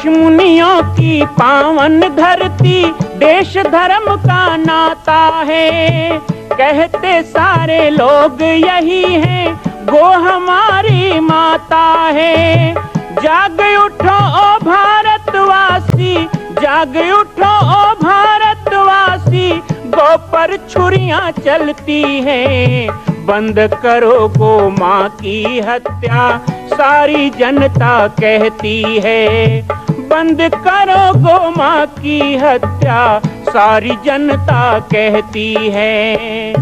ऋषि मुनियों की पावन धरती, देश धर्म का नाता है। कहते सारे लोग यही हैं, गो हमारी माता है। जाग उठो ओ भारतवासी, जाग उठो ओ भारतवासी, गो पर छुरियां चलती हैं। बंद करो गो माँ की हत्या, सारी जनता कहती है। बंद करो गो माँ की हत्या, सारी जनता कहती है।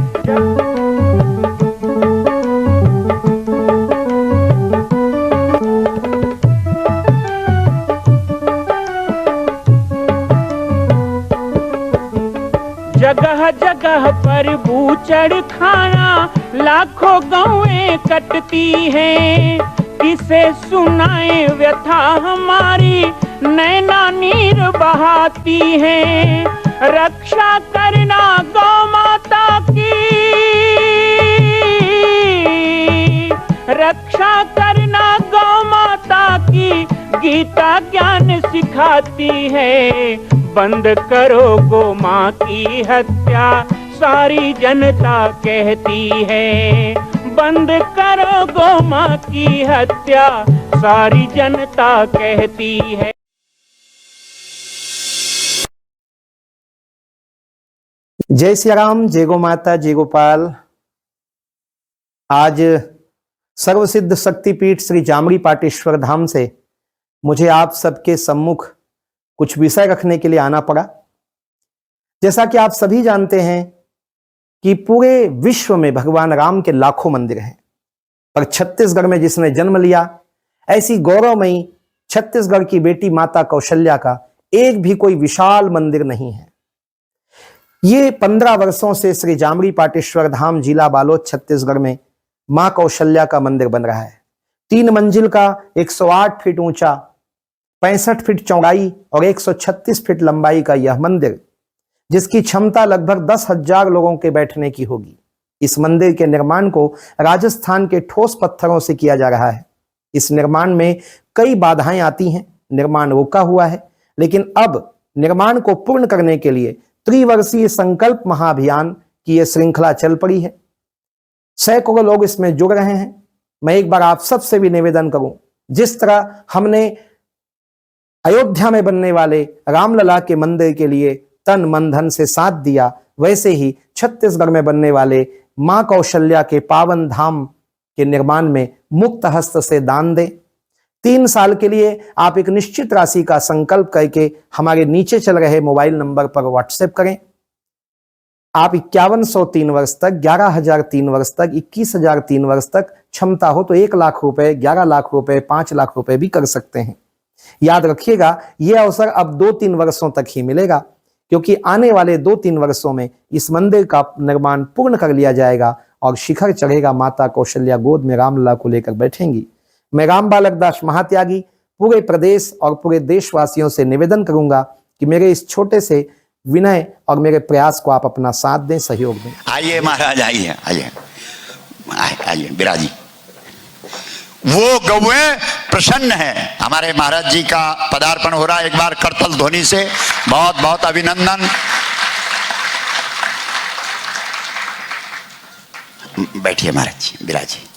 जगह जगह पर बूचड़ खाना, लाखों गौएं कटती हैं। किसे सुनाए व्यथा हमारी, नैना नीर बहाती हैं। रक्षा करना गौ माता की, रक्षा करना गौ माता की, गीता ज्ञान सिखाती है। बंद करो गो माँ की हत्या, सारी जनता कहती है। बंद करो गो माँ की हत्या, सारी जनता कहती है। जय श्री राम, जय गो माता, जय गोपाल। आज सर्वसिद्ध शक्तिपीठ श्री जामरी पाटेश्वर धाम से मुझे आप सबके सम्मुख कुछ विषय रखने के लिए आना पड़ा। जैसा कि आप सभी जानते हैं कि पूरे विश्व में भगवान राम के लाखों मंदिर हैं, पर छत्तीसगढ़ में जिसने जन्म लिया, ऐसी गौरवमयी छत्तीसगढ़ की बेटी माता कौशल्या का एक भी कोई विशाल मंदिर नहीं है। ये 15 वर्षों से श्री जामरी पाटेश्वर धाम, जिला बालोद, छत्तीसगढ़ में मां कौशल्या का मंदिर बन रहा है। 3 मंजिल का 108 फीट ऊंचा, 65 फीट चौड़ाई और 136 फीट लंबाई का यह मंदिर, जिसकी क्षमता लगभग 10,000 लोगों के बैठने की होगी। इस मंदिर के निर्माण को राजस्थान के ठोस पत्थरों से किया जा रहा है। इस निर्माण में कई बाधाएं आती हैं, निर्माण रुका हुआ है, लेकिन अब निर्माण को पूर्ण करने के लिए त्रिवर्षीय संकल्प महाअभियान की यह श्रृंखला चल पड़ी है। सैकड़ों लोग इसमें जुड़ रहे हैं। मैं एक बार आप सबसे भी निवेदन करूं, जिस तरह हमने अयोध्या में बनने वाले रामलला के मंदिर के लिए तन मन धन से साथ दिया, वैसे ही छत्तीसगढ़ में बनने वाले मां कौशल्या के पावन धाम के निर्माण में मुक्त हस्त से दान दें। 3 साल के लिए आप एक निश्चित राशि का संकल्प करके हमारे नीचे चल रहे मोबाइल नंबर पर व्हाट्सएप करें। आप 5103 वर्ष तक, 11,003 वर्ष तक, 21,003 वर्ष तक, क्षमता हो तो 1 लाख रुपए, 11 लाख रुपए, 5 लाख रुपए भी कर सकते हैं। याद रखिएगा, यह अवसर अब 2-3 वर्षों तक ही मिलेगा, क्योंकि आने वाले 2-3 वर्षों में इस मंदिर का निर्माण पूर्ण कर लिया जाएगा और शिखर चढ़ेगा। माता कौशल्या गोद में रामलला को लेकर बैठेंगी। मैं राम बालक दास महात्यागी पूरे प्रदेश और पूरे देशवासियों से निवेदन करूंगा कि मेरे इस छोटे से विनय और मेरे प्रयास को आप अपना साथ दें, सहयोग दें। आइए महाराज, आइए आइए आइए बिराजी। वो गौएं प्रसन्न है। हमारे महाराज जी का पदार्पण हो रहा है। एक बार करतल ध्वनि से बहुत बहुत अभिनंदन। बैठिए महाराज जी, बिराजी।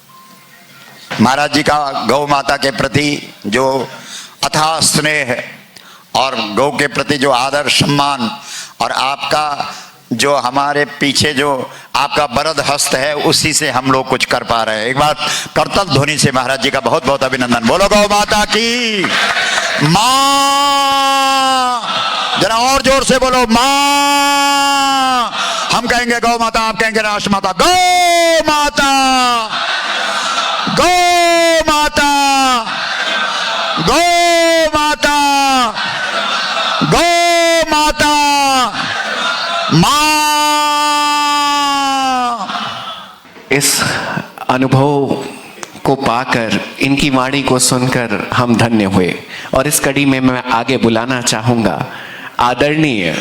महाराज जी का गौ माता के प्रति जो अथाह स्नेह है और गौ के प्रति जो आदर सम्मान, और आपका जो हमारे पीछे जो आपका वरद हस्त है, उसी से हम लोग कुछ कर पा रहे हैं। एक बार करतल ध्वनि से महाराज जी का बहुत बहुत अभिनंदन। बोलो गौ माता की मां, जरा और जोर से बोलो मां। हम कहेंगे गौ माता, आप कहेंगे राष्ट्र माता। गौ माता, गौ माता, गौ माता, गौ माता, मां। इस अनुभव को पाकर, इनकी वाणी को सुनकर हम धन्य हुए। और इस कड़ी में मैं आगे बुलाना चाहूंगा आदरणीय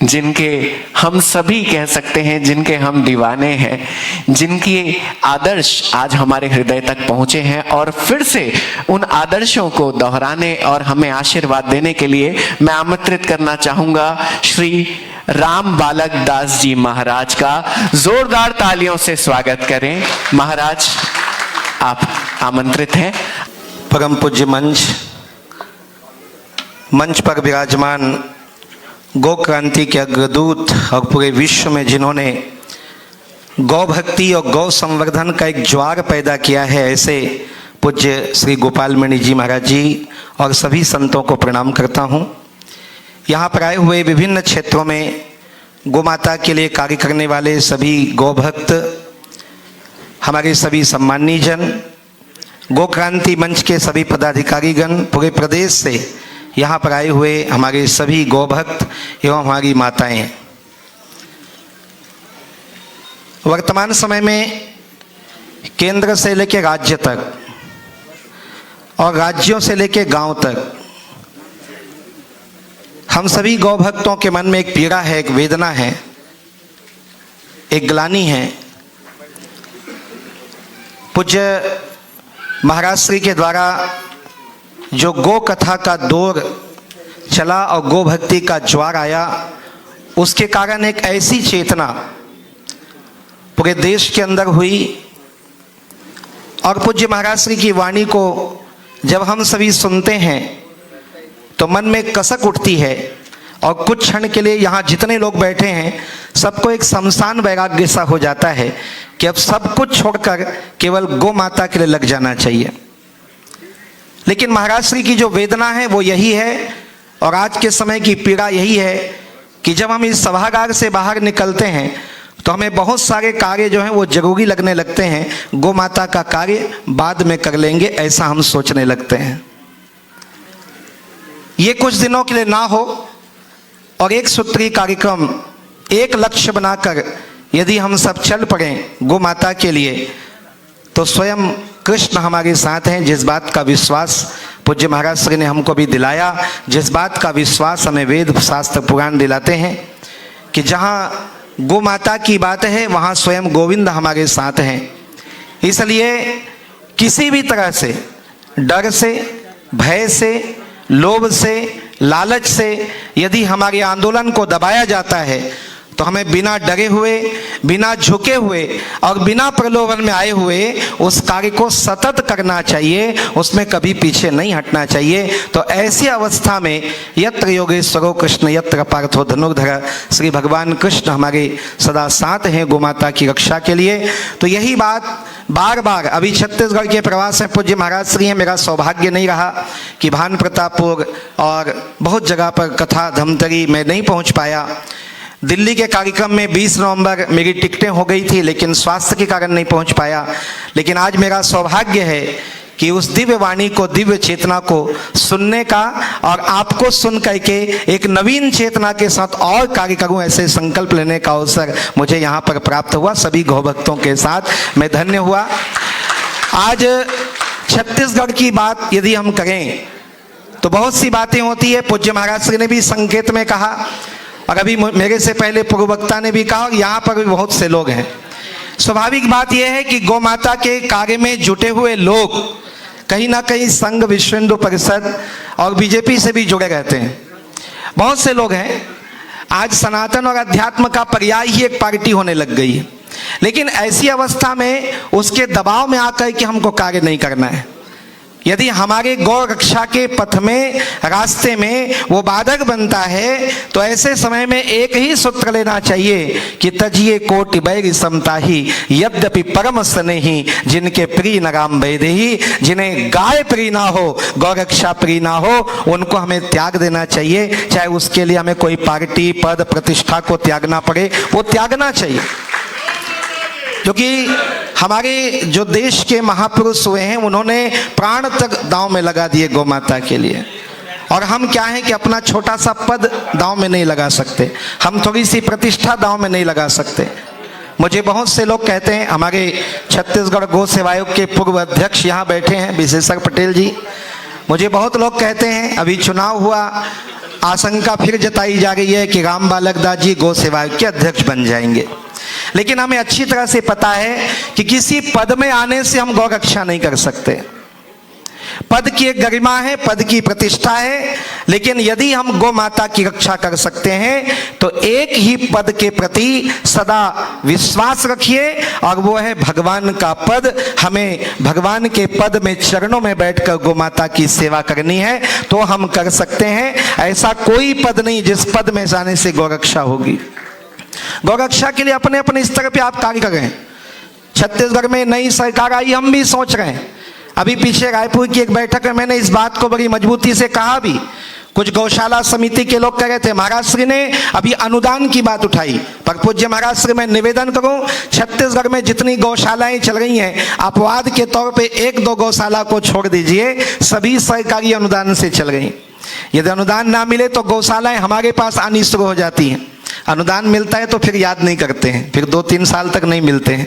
जिनके हम सभी कह सकते हैं, जिनके हम दीवाने हैं, जिनके आदर्श आज हमारे हृदय तक पहुंचे हैं, और फिर से उन आदर्शों को दोहराने और हमें आशीर्वाद देने के लिए मैं आमंत्रित करना चाहूंगा श्री राम बालक दास जी महाराज का। जोरदार तालियों से स्वागत करें। महाराज, आप आमंत्रित हैं। परम पूज्य मंच पर विराजमान गौ क्रांति के अग्रदूत और पूरे विश्व में जिन्होंने गौ भक्ति और गौ संवर्धन का एक ज्वार पैदा किया है, ऐसे पूज्य श्री गोपाल मणि जी महाराज जी और सभी संतों को प्रणाम करता हूँ। यहाँ पर आए हुए विभिन्न क्षेत्रों में गौ माता के लिए कार्य करने वाले सभी गौ भक्त, हमारे सभी सम्मानीय जन, गौ क्रांति मंच के सभी पदाधिकारीगण, पूरे प्रदेश से यहाँ पर आए हुए हमारे सभी गौ भक्त एवं हमारी माताएं। वर्तमान समय में केंद्र से लेकर राज्य तक और राज्यों से लेकर गांव तक हम सभी गौ भक्तों के मन में एक पीड़ा है, एक वेदना है, एक ग्लानि है। पूज्य महाराज श्री के द्वारा जो गो कथा का दौर चला और गो भक्ति का ज्वार आया, उसके कारण एक ऐसी चेतना पूरे देश के अंदर हुई और पूज्य महाराज श्री की वाणी को जब हम सभी सुनते हैं तो मन में कसक उठती है और कुछ क्षण के लिए यहाँ जितने लोग बैठे हैं सबको एक शमशान वैराग्य सा हो जाता है कि अब सब कुछ छोड़कर केवल गौ माता के लिए लग जाना चाहिए। लेकिन महाराज श्री की जो वेदना है वो यही है और आज के समय की पीड़ा यही है कि जब हम इस सभागार से बाहर निकलते हैं तो हमें बहुत सारे कार्य जो हैं वो जरूरी लगने लगते हैं, गौ माता का कार्य बाद में कर लेंगे ऐसा हम सोचने लगते हैं। ये कुछ दिनों के लिए ना हो और एक सूत्री कार्यक्रम, एक लक्ष्य बनाकर यदि हम सब चल पड़े गौ माता के लिए तो स्वयं कृष्ण हमारे साथ हैं, जिस बात का विश्वास पूज्य महाराज श्री ने हमको भी दिलाया, जिस बात का विश्वास हमें वेद शास्त्र पुराण दिलाते हैं कि जहाँ गौ माता की बात है वहाँ स्वयं गोविंद हमारे साथ हैं। इसलिए किसी भी तरह से, डर से, भय से, लोभ से, लालच से यदि हमारे आंदोलन को दबाया जाता है तो हमें बिना डरे हुए, बिना झुके हुए और बिना प्रलोभन में आए हुए उस कार्य को सतत करना चाहिए, उसमें कभी पीछे नहीं हटना चाहिए। तो ऐसी अवस्था में यत्र योगेश्वरो कृष्ण यत्र पार्थो धनुर्धर, श्री भगवान कृष्ण हमारे सदा साथ हैं गौ माता की रक्षा के लिए। तो यही बात बार बार अभी छत्तीसगढ़ के प्रवास में पूज्य महाराज श्री हैं, मेरा सौभाग्य नहीं रहा कि भान प्रतापपुर और बहुत जगह पर कथा धमतरी में नहीं पहुंच पाया। दिल्ली के कार्यक्रम में 20 नवंबर मेरी टिकटें हो गई थी लेकिन स्वास्थ्य के कारण नहीं पहुंच पाया। लेकिन आज मेरा सौभाग्य है कि उस दिव्य वाणी को, दिव्य चेतना को सुनने का और आपको सुन करके एक नवीन चेतना के साथ और कार्य करूं, ऐसे संकल्प लेने का अवसर मुझे यहाँ पर प्राप्त हुआ। सभी गौ भक्तों के साथ मैं धन्य हुआ। आज छत्तीसगढ़ की बात यदि हम करें तो बहुत सी बातें होती है। पूज्य महाराज श्री ने भी संकेत में कहा और अभी मेरे से पहले पूर्व वक्ता ने भी कहा और यहाँ पर भी बहुत से लोग हैं। स्वाभाविक बात यह है कि गौ माता के कार्य में जुटे हुए लोग कहीं ना कहीं संघ, विश्व हिंदू परिषद और बीजेपी से भी जुड़े रहते हैं। बहुत से लोग हैं। आज सनातन और अध्यात्म का पर्याय ही एक पार्टी होने लग गई है। लेकिन ऐसी अवस्था में उसके दबाव में आकर कि हमको कार्य नहीं करना है, यदि हमारे गौ रक्षा के पथ में, रास्ते में वो बाधक बनता है तो ऐसे समय में एक ही सूत्र लेना चाहिए कि तजिए कोटि बैर समताही यद्यपि परम स्नेही जिनके प्रिय न राम वैदेही। जिन्हें गाय प्रिय ना हो, गौ रक्षा प्रिय ना हो, उनको हमें त्याग देना चाहिए। चाहे उसके लिए हमें कोई पार्टी, पद, प्रतिष्ठा को त्यागना पड़े, वो त्यागना चाहिए। क्योंकि हमारे जो देश के महापुरुष हुए हैं उन्होंने प्राण तक दांव में लगा दिए गौ माता के लिए। और हम क्या हैं कि अपना छोटा सा पद दांव में नहीं लगा सकते, हम थोड़ी सी प्रतिष्ठा दांव में नहीं लगा सकते। मुझे बहुत से लोग कहते हैं, हमारे छत्तीसगढ़ गौ सेवा आयोग के पूर्व अध्यक्ष यहाँ बैठे हैं विशेषकर पटेल जी, मुझे बहुत लोग कहते हैं, अभी चुनाव हुआ आशंका फिर जताई जा रही है कि राम बालक दास जी गौ सेवा आयोग के अध्यक्ष बन जाएंगे। लेकिन हमें अच्छी तरह से पता है कि किसी पद में आने से हम गौ रक्षा नहीं कर सकते। पद की एक गरिमा है, पद की प्रतिष्ठा है, लेकिन यदि हम गौ माता की रक्षा कर सकते हैं तो एक ही पद के प्रति सदा विश्वास रखिए, और वो है भगवान का पद। हमें भगवान के पद में चरणों में बैठकर गौ माता की सेवा करनी है तो हम कर सकते हैं। ऐसा कोई पद नहीं जिस पद में जाने से गौ रक्षा होगी। गौ रक्षा के लिए अपने अपने स्तर पे आप कार्य कर रहे हैं। छत्तीसगढ़ में नई सरकार आई, हम भी सोच रहे हैं। अभी पीछे रायपुर की एक बैठक में मैंने इस बात को बड़ी मजबूती से कहा भी। कुछ गौशाला समिति के लोग कह रहे थे, महाराज श्री ने अभी अनुदान की बात उठाई, पर पूज्य महाराज श्री मैं निवेदन करूं, छत्तीसगढ़ में जितनी गौशालाएं चल रही हैं, अपवाद के तौर पे एक दो गौशाला को छोड़ दीजिए, सभी सरकारी अनुदान से चल रही। यदि अनुदान ना मिले तो गौशालाएं हमारे पास आनी शुरू हो जाती हैं। अनुदान मिलता है तो फिर याद नहीं करते हैं, फिर 2-3 साल तक नहीं मिलते हैं।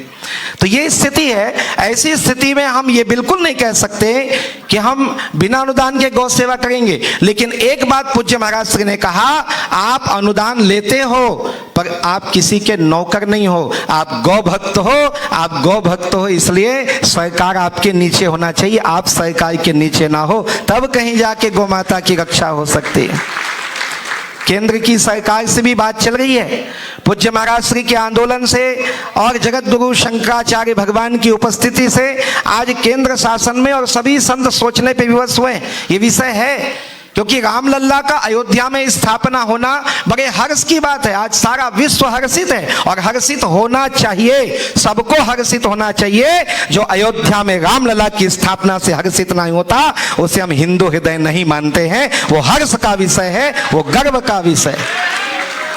तो ये स्थिति है। ऐसी स्थिति में हम ये बिल्कुल नहीं कह सकते कि हम बिना अनुदान के गौ सेवा करेंगे। लेकिन एक बात पूज्य महाराज श्री ने कहा, आप अनुदान लेते हो पर आप किसी के नौकर नहीं हो, आप गौ भक्त हो। आप गौ भक्त हो इसलिए सरकार आपके नीचे होना चाहिए, आप सरकार के नीचे ना हो, तब कहीं जाके गौ माता की रक्षा हो सकती है। केंद्र की सरकार से भी बात चल रही है। पूज्य महाराज श्री के आंदोलन से और जगत गुरु शंकराचार्य भगवान की उपस्थिति से आज केंद्र शासन में और सभी संत सोचने पे विवश हुए। ये विषय है क्योंकि रामलल्ला का अयोध्या में स्थापना होना बड़े हर्ष की बात है। आज सारा विश्व हर्षित है और हर्षित होना चाहिए, सबको हर्षित होना चाहिए। जो अयोध्या में रामलला की स्थापना से हर्षित नहीं होता उसे हम हिंदू हृदय नहीं मानते हैं। वो हर्ष का विषय है, वो गर्व का विषय,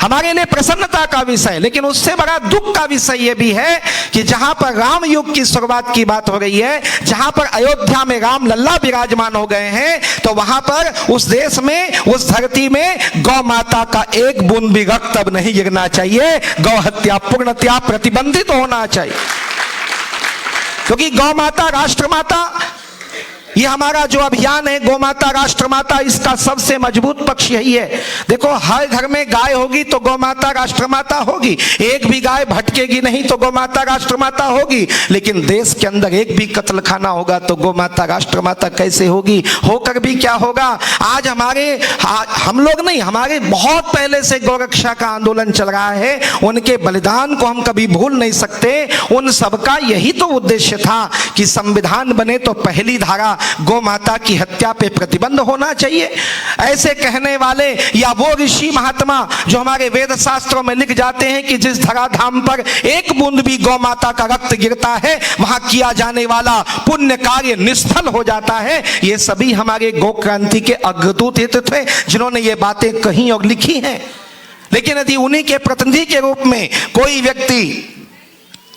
हमारे लिए प्रसन्नता का विषय। लेकिन उससे बड़ा दुख का विषय यह भी है कि जहां पर राम युग की शुरुआत की बात हो रही है, जहां पर अयोध्या में राम लल्ला विराजमान हो गए हैं, तो वहां पर उस देश में, उस धरती में गौ माता का एक बूंद भी रक्त अब नहीं गिरना चाहिए। गौ हत्या पूर्णतया प्रतिबंधित होना चाहिए, क्योंकि गौ माता राष्ट्र माता, ये हमारा जो अभियान है गौ माता राष्ट्र माता, इसका सबसे मजबूत पक्ष यही है। देखो, हर घर में गाय होगी तो गौ माता राष्ट्र माता होगी, एक भी गाय भटकेगी नहीं तो गौ माता राष्ट्र माता होगी। लेकिन देश के अंदर एक भी कत्ल खाना होगा तो गौ माता राष्ट्र माता कैसे होगी? होकर भी क्या होगा? आज हम लोग नहीं, हमारे बहुत पहले से गौ रक्षा का आंदोलन चल रहा है, उनके बलिदान को हम कभी भूल नहीं सकते। उन सबका यही तो उद्देश्य था कि संविधान बने तो पहली धारा गौ माता की हत्या पे प्रतिबंध होना चाहिए। ऐसे कहने वाले या वो ऋषि महात्मा जो हमारे वेद शास्त्रों में लिख जाते हैं कि जिस धराधाम पर एक बूंद भी गौ माता का रक्त गिरता है वहां किया जाने वाला पुण्य कार्य निष्फल हो जाता है, ये सभी हमारे गौ क्रांति के अग्रदूत थे जिन्होंने ये बातें कही और लिखी हैं। लेकिन यदि उन्हीं के प्रतिनिधि के रूप में कोई व्यक्ति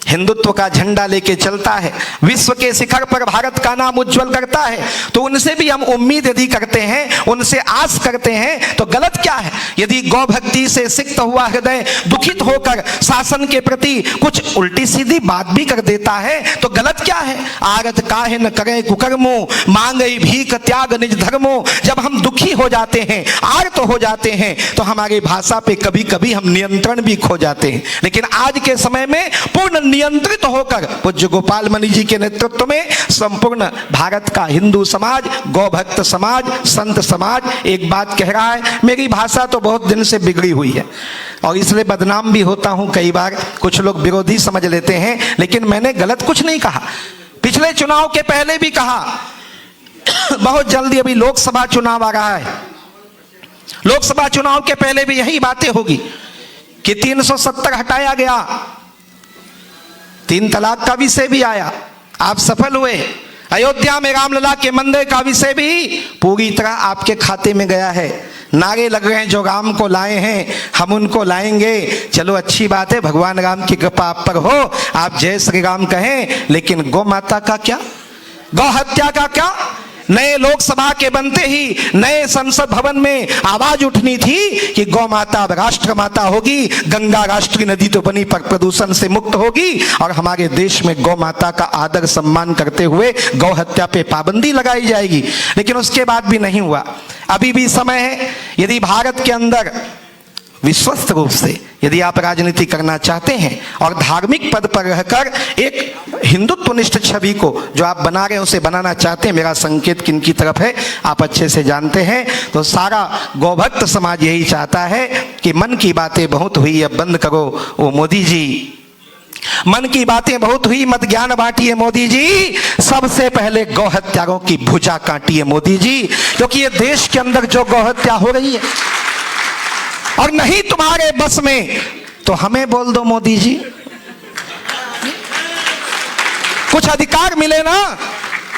हिंदुत्व का झंडा लेके चलता है, विश्व के शिखर पर भारत का नाम उज्जवल करता है, तो उनसे भी हम उम्मीद यदि करते हैं, उनसे आस करते हैं, तो गलत क्या है? यदि गौ भक्ति से सिक्त हुआ हृदय दुखित होकर शासन के प्रति कुछ उल्टी सीधी बात भी कर देता है तो गलत क्या है? आरत काहे न करे कुकर्मो, मांगे भीख त्याग निज धर्मो। जब हम दुखी हो जाते हैं, आर्त हो जाते हैं, तो हमारी भाषा पे कभी कभी हम नियंत्रण भी खो जाते हैं। लेकिन आज के समय में पूर्ण नियंत्रित होकर पूज्य गोपाल मणि जी के नेतृत्व में संपूर्ण भारत का हिंदू समाज, गौ भक्त समाज, संत समाज एक बात कह रहा है। मेरी भाषा तो बहुत दिन से बिगड़ी हुई है और इसलिए बदनाम भी होता हूं कई बार, कुछ लोग विरोधी समझ लेते हैं, लेकिन मैंने गलत कुछ नहीं कहा। पिछले चुनाव के पहले भी कहा, बहुत जल्दी अभी लोकसभा चुनाव आ रहा है, लोकसभा चुनाव के पहले भी यही बातें होगी कि 370 हटाया गया, 3 तलाक का विषय भी आया, आप सफल हुए। अयोध्या में रामलला के मंदिर का विषय भी पूरी तरह आपके खाते में गया है। नारे लग रहे हैं, जो राम को लाए हैं हम उनको लाएंगे। चलो अच्छी बात है, भगवान राम की कृपा आप पर हो, आप जय श्री राम कहें, लेकिन गौ माता का क्या? गौ हत्या का क्या? नए लोकसभा के बनते ही नए संसद भवन में आवाज उठनी थी कि गौ माता राष्ट्र माता होगी, गंगा राष्ट्रीय नदी तो बनी पर प्रदूषण से मुक्त होगी और हमारे देश में गौ माता का आदर सम्मान करते हुए गौ हत्या पे पाबंदी लगाई जाएगी। लेकिन उसके बाद भी नहीं हुआ। अभी भी समय है। यदि भारत के अंदर विश्वस्त रूप से यदि आप राजनीति करना चाहते हैं और धार्मिक पद पर रहकर एक हिंदुत्वनिष्ठ छवि को जो आप बना रहे हैं उसे बनाना चाहते हैं, मेरा संकेत किनकी तरफ है आप अच्छे से जानते हैं। तो सारा गौभक्त समाज यही चाहता है कि मन की बातें बहुत हुई, अब बंद करो ओ मोदी जी। मन की बातें बहुत हुई, मत ज्ञान बांटिए मोदी जी। सबसे पहले गौ हत्यारों की भुजा काटिए मोदी जी, क्योंकि ये देश के अंदर जो गौ हत्या हो रही है और नहीं तुम्हारे बस में तो हमें बोल दो मोदी जी। कुछ अधिकार मिले ना।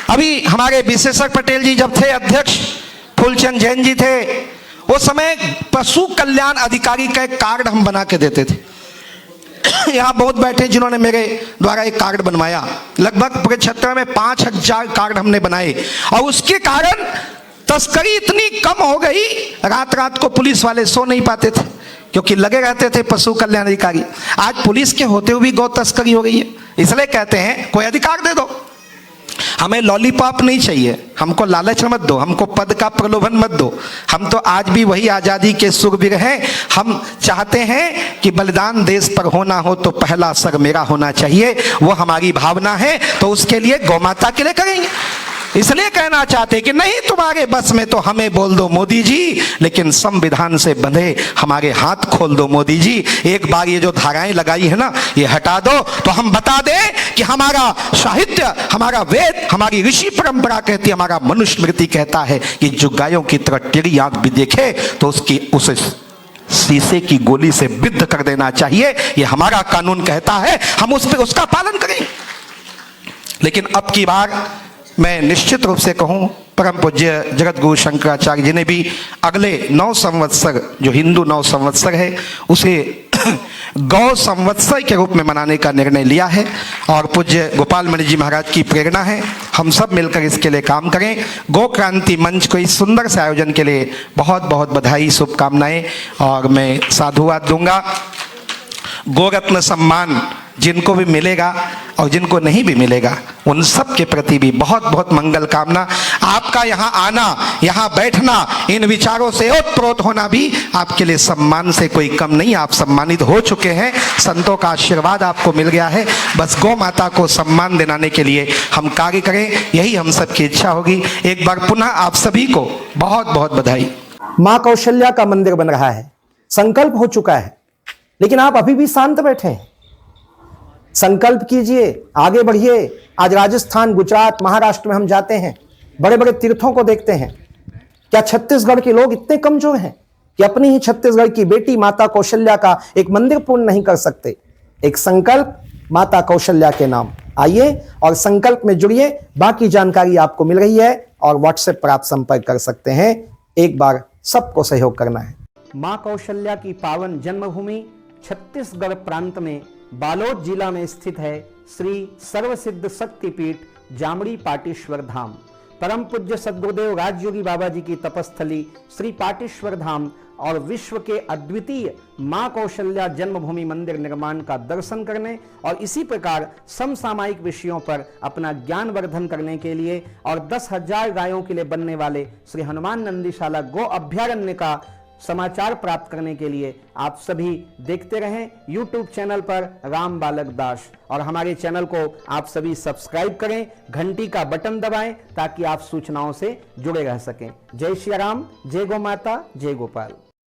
अभी हमारे विशेषक पटेल जी जब थे अध्यक्ष, फूलचंद जैन जी थे, वो समय पशु कल्याण अधिकारी का एक कार्ड हम बना के देते थे। यहां बहुत बैठे जिन्होंने मेरे द्वारा एक कार्ड बनवाया, लगभग पूरे क्षेत्र में 5000 कार्ड हमने बनाए और उसके कारण तस्करी इतनी कम हो गई, रात रात को पुलिस वाले सो नहीं पाते थे क्योंकि लगे रहते थे पशु कल्याण अधिकारी। आज पुलिस के होते हुए भी गौ तस्करी हो गई है। इसलिए कहते हैं कोई अधिकार दे दो, हमें लॉलीपॉप नहीं चाहिए, हमको लालच मत दो, हमको पद का प्रलोभन मत दो। हम तो आज भी वही आजादी के सुरवीर हैं। हम चाहते हैं कि बलिदान देश पर होना हो तो पहला सर मेरा होना चाहिए, वो हमारी भावना है। तो उसके लिए गौ माता के लिए करेंगे। इसलिए कहना चाहते कि नहीं तुम्हारे बस में तो हमें बोल दो मोदी जी, लेकिन संविधान से बंधे हमारे हाथ खोल दो मोदी जी। एक बार ये जो धाराएं लगाई है ना, ये हटा दो तो हम बता दें कि हमारा साहित्य, हमारा वेद, हमारी ऋषि परंपरा कहती है, हमारा मनुस्मृति कहता है कि जो गायों की तरह टेढ़ी आंख भी देखे तो उसे शीशे की गोली से विद्ध कर देना चाहिए। ये हमारा कानून कहता है, हम उस पर उसका पालन करें। लेकिन अब की बार मैं निश्चित रूप से कहूं, परम पूज्य जगत गुरु शंकराचार्य जी ने भी अगले 9 संवत्सर, जो हिंदू 9 संवत्सर है, उसे गौ संवत्सर के रूप में मनाने का निर्णय लिया है और पूज्य गोपाल मणि जी महाराज की प्रेरणा है। हम सब मिलकर इसके लिए काम करें। गौ क्रांति मंच को इस सुंदर से आयोजन के लिए बहुत बहुत बधाई, शुभकामनाएं और मैं साधुवाद दूंगा। गोरत्न सम्मान जिनको भी मिलेगा और जिनको नहीं भी मिलेगा, उन सब के प्रति भी बहुत बहुत मंगल कामना। आपका यहाँ आना, यहाँ बैठना, इन विचारों से ओतप्रोत होना भी आपके लिए सम्मान से कोई कम नहीं। आप सम्मानित हो चुके हैं, संतों का आशीर्वाद आपको मिल गया है। बस गौ माता को सम्मान दिलाने के लिए हम कार्य करें, यही हम सबकी इच्छा होगी। एक बार पुनः आप सभी को बहुत बहुत बधाई। मां कौशल्या का मंदिर बन रहा है, संकल्प हो चुका है, लेकिन आप अभी भी शांत बैठे हैं। संकल्प कीजिए, आगे बढ़िए। आज राजस्थान, गुजरात, महाराष्ट्र में हम जाते हैं, बड़े बड़े तीर्थों को देखते हैं। क्या छत्तीसगढ़ के लोग इतने कमजोर हैं कि अपनी ही छत्तीसगढ़ की बेटी माता कौशल्या का एक मंदिर पूर्ण नहीं कर सकते? एक संकल्प माता कौशल्या के नाम। आइए और संकल्प में जुड़िए। बाकी जानकारी आपको मिल रही है और व्हाट्सएप पर आप संपर्क कर सकते हैं। एक बार सबको सहयोग करना है। मां कौशल्या की पावन जन्मभूमि छत्तीसगढ़ प्रांत में बालोद जिला में स्थित है श्री सर्वसिद्ध शक्तिपीठ जामड़ी पाटेश्वर धाम। परम पूज्य सद्गुरुदेव राजयोगी बाबा जी की तपस्थली श्री पाटेश्वर धाम और विश्व के अद्वितीय मां कौशल्या जन्मभूमि मंदिर निर्माण का दर्शन करने और इसी प्रकार समसामयिक विषयों पर अपना ज्ञान वर्धन करने के लिए और 10,000 गायों के लिए बनने वाले श्री हनुमान नंदीशाला गो अभ्यारण्य का समाचार प्राप्त करने के लिए आप सभी देखते रहें YouTube चैनल पर राम बालक दास, और हमारे चैनल को आप सभी सब्सक्राइब करें, घंटी का बटन दबाएं ताकि आप सूचनाओं से जुड़े रह सकें। जय श्री राम, जय गौ माता, जय गोपाल।